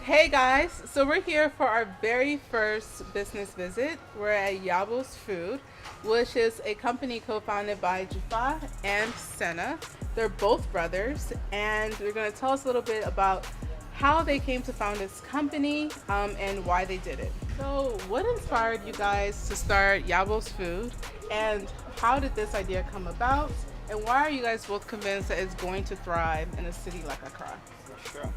Hey guys, so we're here for our very first business visit. We're at Yabos Food, which is a company co-founded by Jaffa and Senna. They're both brothers, and they're going to tell us a little bit about how they came to found this company and why they did it. So, what inspired you guys to start Yabos Food, and how did this idea come about? And why are you guys both convinced that it's going to thrive in a city like Accra? Sure.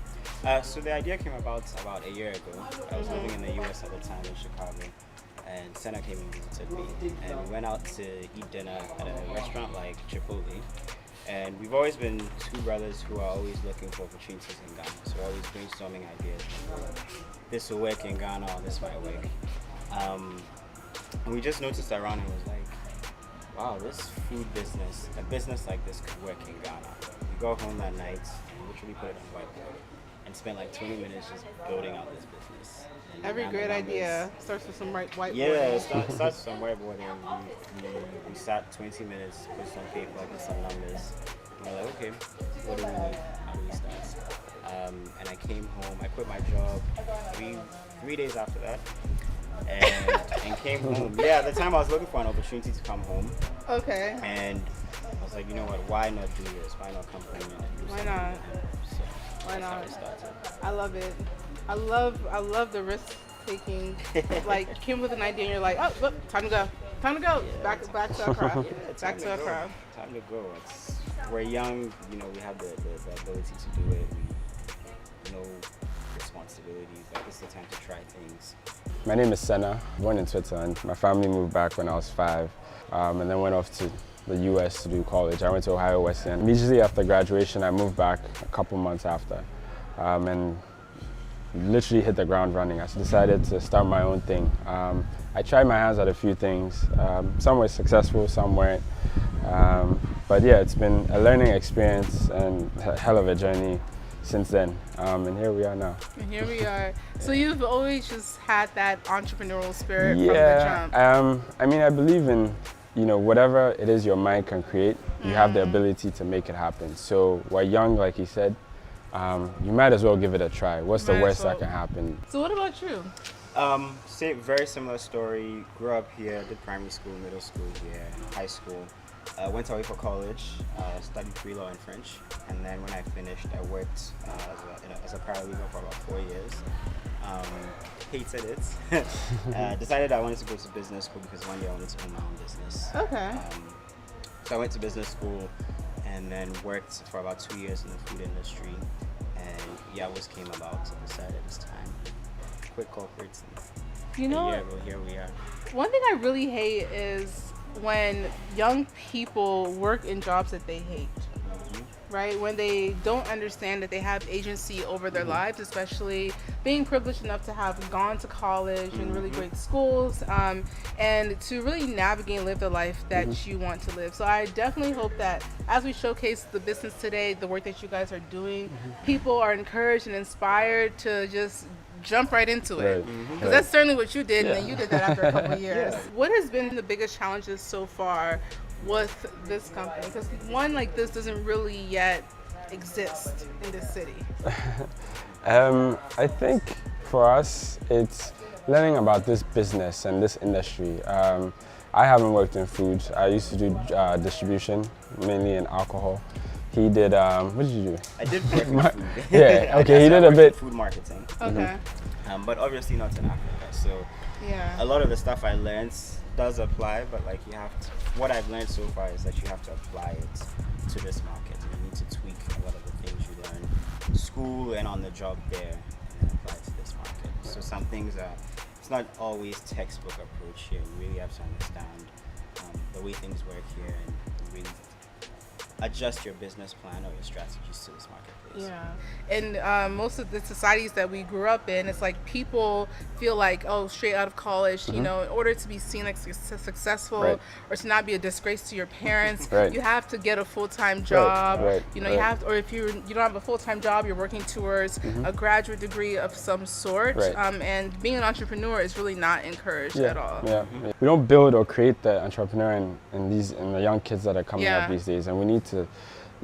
So the idea came about a year ago. I was living in the US at the time in Chicago, and Senna came and visited me. And we went out to eat dinner at a restaurant like Chipotle. And we've always been two brothers who are always looking for opportunities in Ghana. So we're always brainstorming ideas. This will work in Ghana, or this might work. And we just noticed around and was like, wow, this food business, a business like this could work in Ghana. We go home that night and literally put it on whiteboard and spent like 20 minutes just building out this business. Every great idea starts with some whiteboarding. Yeah, it starts with some whiteboarding. We sat 20 minutes, put some paper, put some numbers. And we're like, okay, what do we need? How do we start? And I came home. I quit my job three days after that. And came home. Yeah, at the time I was looking for an opportunity to come home. Okay. And I was like, you know what? Why not do this? Why not come home and do Why something? not? So Why that's how not? it started. I love it. I love the risk taking. Like came with an idea and you're like, oh, look, time to go. Time to go. Yeah, back to Accra. Yeah, Back to Accra. Time to go. We're young, we have the ability to do it. We know responsibilities, but it's the time to try things. My name is Senna, born in Switzerland. My family moved back when I was 5 and then went off to the US to do college. I went to Ohio Wesleyan. Immediately after graduation, I moved back a couple months after and literally hit the ground running. I decided to start my own thing. I tried my hands at a few things. Some were successful, some weren't. But yeah, it's been a learning experience and a hell of a journey since then. And here we are now. And here we are. So you've always just had that entrepreneurial spirit from the jump. I mean, I believe in, whatever it is your mind can create, you have the ability to make it happen. So we're young, like you said. You might as well give it a try. What's the worst that can happen? So what about you? Very similar story. Grew up here, did primary school, middle school here, high school. Went away for college, studied pre-law and French, and then when I finished, I worked as a paralegal for about 4 years. Hated it. Decided I wanted to go to business school because one day I wanted to own my own business. Okay. So I went to business school and then worked for about 2 years in the food industry. And Yabos came about, so I decided it's time. Quit corporate. You know, here we are. one thing I really hate is when young people work in jobs that they hate. Right? When they don't understand that they have agency over their lives, especially being privileged enough to have gone to college and really great schools, and to really navigate and live the life that you want to live. So I definitely hope that as we showcase the business today, the work that you guys are doing, people are encouraged and inspired to just jump right into it. Because that's certainly what you did, and then you did that after a couple of years. What has been the biggest challenges so far with this company? Because one like this doesn't really yet exist in this city. I think for us, it's learning about this business and this industry. I haven't worked in food. I used to do distribution, mainly in alcohol. He did, what did you do? I did work in food. Yeah, okay, he did a bit. Food marketing. Okay. But obviously not in Africa. So Yeah. a lot of the stuff I learned does apply, but like what I've learned so far is that you have to apply it to this market. You need to tweak a lot of the things you learn in school and on the job there and apply it to this market. So some things it's not always textbook approach here. You really have to understand the way things work here and really adjust your business plan or your strategies to this marketplace. Yeah, and most of the societies that we grew up in, it's like people feel like, oh, straight out of college, in order to be seen like successful or to not be a disgrace to your parents, you have to get a full-time job. You have to, or if you don't have a full-time job, you're working towards a graduate degree of some sort. And being an entrepreneur is really not encouraged at all. We don't build or create the entrepreneur in the young kids that are coming up these days, and we need to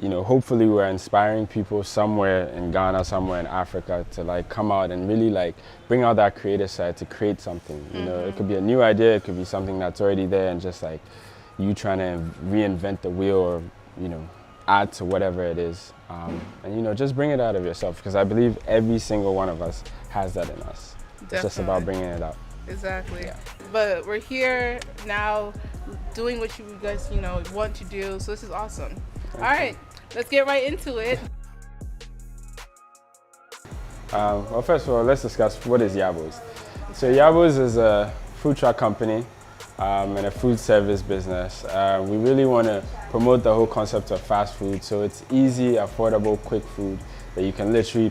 hopefully we're inspiring people somewhere in Ghana, somewhere in Africa to like come out and really like bring out that creative side to create something. It could be a new idea, it could be something that's already there, and just like you trying to reinvent the wheel, or add to whatever it is, and just bring it out of yourself, because I believe every single one of us has that in us. It's just about bringing it out. Exactly. Yeah. But we're here now doing what you guys, want to do. So this is awesome. All right, let's get right into it. Well, first of all, let's discuss what is Yabos. So Yabos is a food truck company and a food service business. We really want to promote the whole concept of fast food. So it's easy, affordable, quick food that you can literally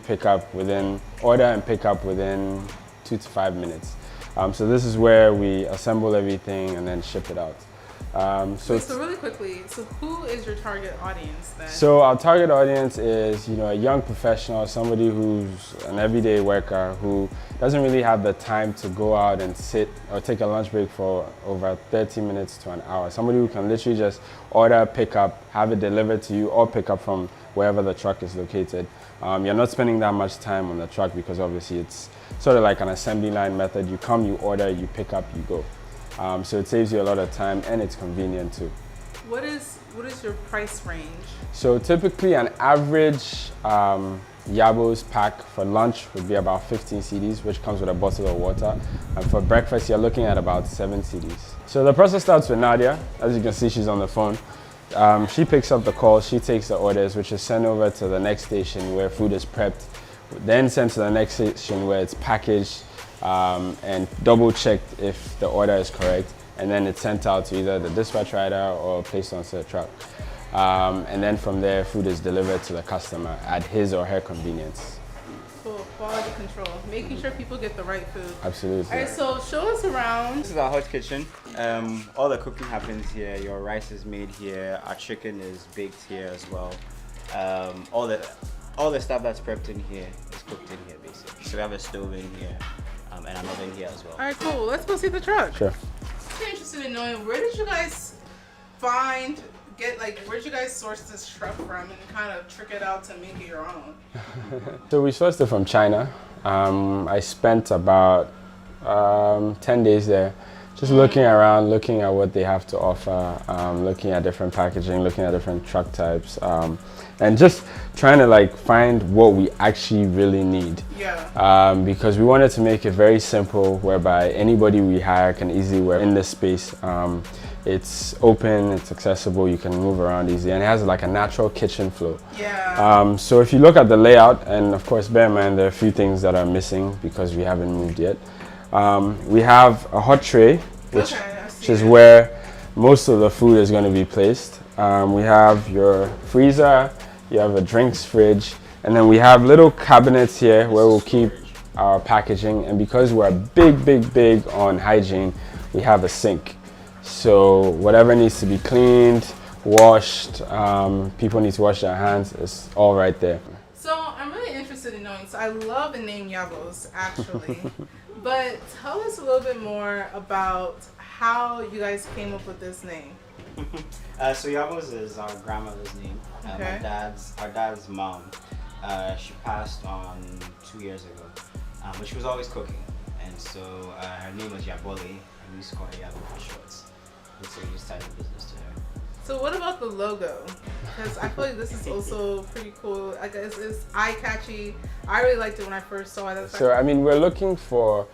order and pick up within 2 to 5 minutes. So this is where we assemble everything and then ship it out. So really quickly, so who is your target audience then? So our target audience is, a young professional, somebody who's an everyday worker who doesn't really have the time to go out and sit or take a lunch break for over 30 minutes to an hour. Somebody who can literally just order, pick up, have it delivered to you, or pick up from wherever the truck is located. You're not spending that much time on the truck because obviously it's sort of like an assembly line method. You come, you order, you pick up, you go. So it saves you a lot of time, and it's convenient too. What is your price range? So typically an average Yabos pack for lunch would be about 15 cedis, which comes with a bottle of water. And for breakfast, you're looking at about 7 cedis. So the process starts with Nadia. As you can see, she's on the phone. She picks up the call, she takes the orders, which is sent over to the next station where food is prepped, then sent to the next station where it's packaged, and double checked if the order is correct, and then it's sent out to either the dispatch rider or placed onto the truck. And then from there, food is delivered to the customer at his or her convenience. Cool, quality control, making sure people get the right food. Absolutely. All right, so show us around. This is our hot kitchen. All the cooking happens here. Your rice is made here. Our chicken is baked here as well. All the stuff that's prepped in here is cooked in here basically. So we have a stove in here. And an oven here as well. All right, cool. Let's go see the truck. Sure. I'm interested in knowing, where did you guys where'd you guys source this truck from and kind of trick it out to make it your own? So we sourced it from China. I spent about 10 days there, just looking around, looking at what they have to offer, looking at different packaging, looking at different truck types, and just trying to find what we actually really need. Yeah. Because we wanted to make it very simple, whereby anybody we hire can easily work in this space. It's open, it's accessible, you can move around easy, and it has like a natural kitchen flow. Yeah. So if you look at the layout, and of course bear in mind there are a few things that are missing because we haven't moved yet. We have a hot tray, which is where most of the food is going to be placed. We have your freezer, you have a drinks fridge, and then we have little cabinets here where we'll keep our packaging. And because we're big on hygiene, we have a sink. So whatever needs to be cleaned, washed, people need to wash their hands, it's all right there. So I'm really interested in knowing, so I love the name Yabos actually, but tell us a little bit more about how you guys came up with this name. So Yabos is our grandmother's name. Okay. Our dad's mom. She passed on 2 years ago, but she was always cooking, and so her name was Yabole, and we used to call her Yabo for short. And so we just tied the business to her. So what about the logo? Because I feel like this is also pretty cool. I guess it's eye-catchy. I really liked it when I first saw it. So I mean, we're looking for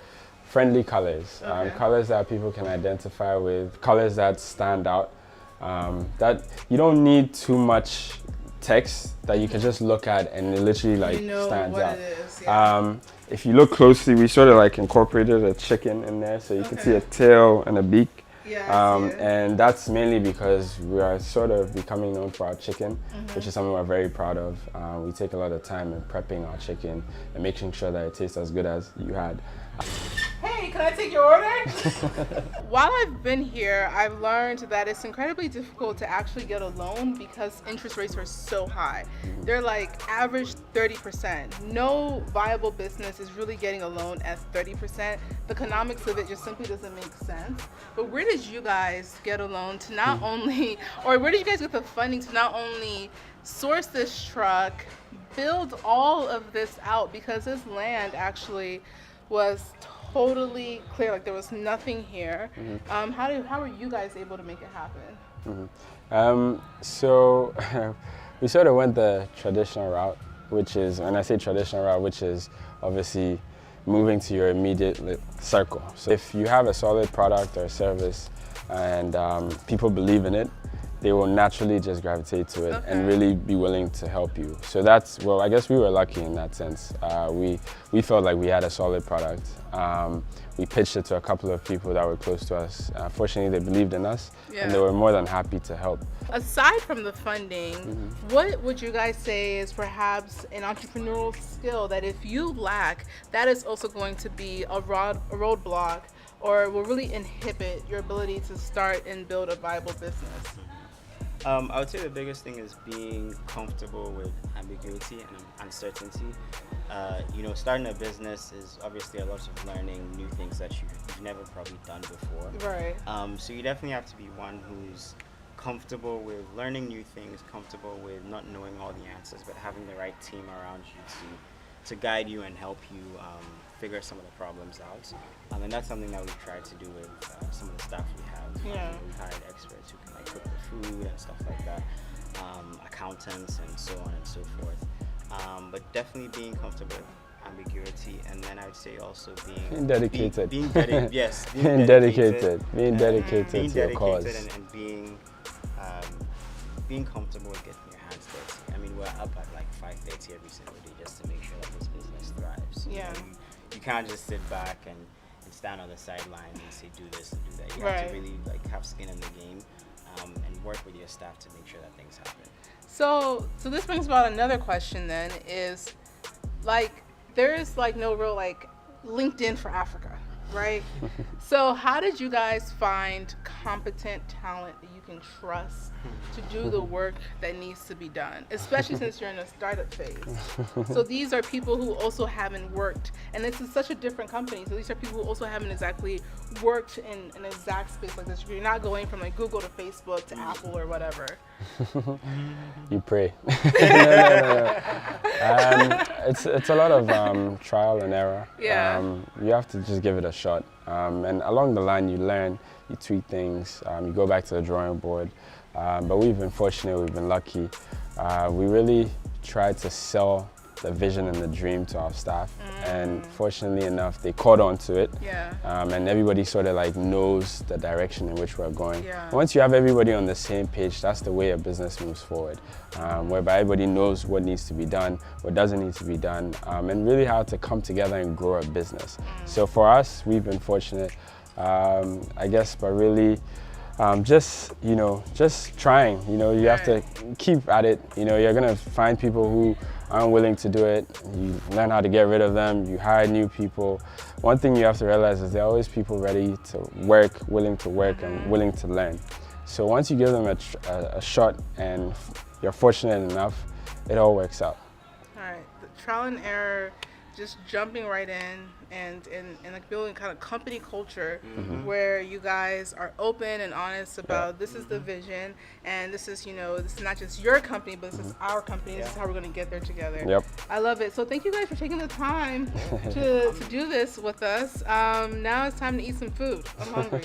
friendly colors, Okay. colors that people can identify with, colors that stand out, that you don't need too much text, that you can just look at and it literally stands what out. It is, yeah. If you look closely, we sort of incorporated a chicken in there, so you can see a tail and a beak. Yeah, and that's mainly because we are sort of becoming known for our chicken, which is something we're very proud of. We take a lot of time in prepping our chicken and making sure that it tastes as good as you had. Hey, can I take your order? While I've been here, I've learned that it's incredibly difficult to actually get a loan because interest rates are so high. They're average 30%. No viable business is really getting a loan at 30%. The economics of it just simply doesn't make sense. But where did you guys get a loan to not only, or where did you guys get the funding to not only source this truck, build all of this out because this land actually was totally clear, like there was nothing here. How were you guys able to make it happen? So we sort of went the traditional route, which is, when I say traditional route, which is obviously moving to your immediate circle. So if you have a solid product or service and people believe in it, they will naturally just gravitate to it and really be willing to help you. So that's, well, I guess we were lucky in that sense. We felt like we had a solid product. We pitched it to a couple of people that were close to us. Fortunately, they believed in us and they were more than happy to help. Aside from the funding, what would you guys say is perhaps an entrepreneurial skill that if you lack, that is also going to be a roadblock or will really inhibit your ability to start and build a viable business? I would say the biggest thing is being comfortable with ambiguity and uncertainty. Starting a business is obviously a lot of learning new things that you've never probably done before. Right. So you definitely have to be one who's comfortable with learning new things, comfortable with not knowing all the answers, but having the right team around you to guide you and help you figure some of the problems out. And that's something that we've tried to do with some of the staff we have. Yeah. We've hired experts who can like cook the food and stuff like that, accountants and so on and so forth. But definitely being comfortable with ambiguity, and then I would say also being dedicated. Being dedicated. Being dedicated. Being dedicated Being to your cause. dedicated and being comfortable with getting your hands dirty. I mean, we're up at like 5:30 every single day just to make sure that this business thrives. Yeah. You can't just sit back and stand on the sideline and say do this and do that. You have to really like have skin in the game and work with your staff to make sure that things happen. So this brings about another question then is like there is like no real like LinkedIn for Africa, right? So how did you guys find competent talent that you can trust to do the work that needs to be done, especially since you're in a startup phase? So these are people who also haven't worked, and this is such a different company. So these are people who also haven't exactly worked in an exact space like this. You're not going from like Google to Facebook to Apple or whatever. You pray. No. It's a lot of trial and error. Yeah. You have to just give it a shot. And along the line, you learn, you tweak things, you go back to the drawing board. But we've been fortunate, we've been lucky. We really tried to sell the vision and the dream to our staff. And fortunately enough, they caught on to it. Yeah. And everybody sort of like knows the direction in which we're going. Yeah. Once you have everybody on the same page, that's the way a business moves forward. Whereby everybody knows what needs to be done, what doesn't need to be done, and really how to come together and grow a business. So for us, we've been fortunate, I guess, but really just trying, you have to keep at it. You're gonna find people who aren't willing to do it. You learn how to get rid of them, you hire new people. One thing you have to realize is there are always people ready to work, willing to work, and willing to learn. So once you give them a shot and you're fortunate enough, it all works out. All right, the trial and error, just jumping right in and like building kind of company culture where you guys are open and honest about this is the vision and this is this is not just your company, but this is our company. This is how we're going to get there together. Yep. I love it. So thank you guys for taking the time to do this with us. Now it's time to eat some food. I'm hungry.